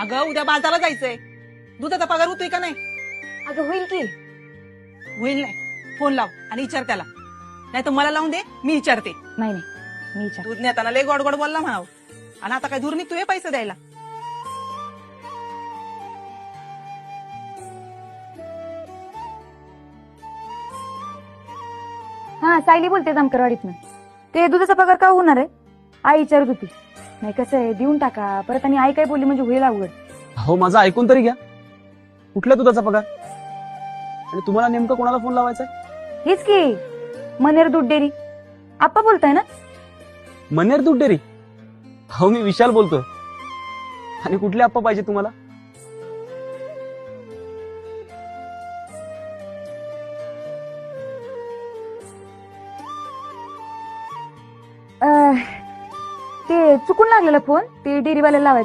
अगं उद्या बाजारला जायचंय, दुधाचा पगार होतोय का नाही? अगं होईल की. होईल नाही, फोन लाव आणि विचार त्याला, नाही तर मला लावून दे, मी विचारते. नाही नाही, मी विचार. दूध नेताना लय गोड गोड बोलला म्हणावं, आणि आता काय दूर निघतोय पैसे द्यायला. हा, सायली बोलते जामकरवाडीतनं. ते दुधाचा पगार का होणार आहे? आई विचारत होती. नाही कसं आहे, देऊन टाका परत, आणि आई काय बोलली म्हणजे होईल अवघड. हो, माझं ऐकून तरी घ्या. कुठल्या दुधाचा पगार? आणि तुम्हाला नेमकं कोणाला फोन लावायचा? हेच की, मनेर दूध डेअरी. आप्पा बोलताय ना? मनेर दूध डेअरी? हो, मी विशाल बोलतोय. आणि कुठले आप्पा पाहिजे तुम्हाला? ते चुकून लागलेला फोन, ते डेअरीवाल्याला लावायचं.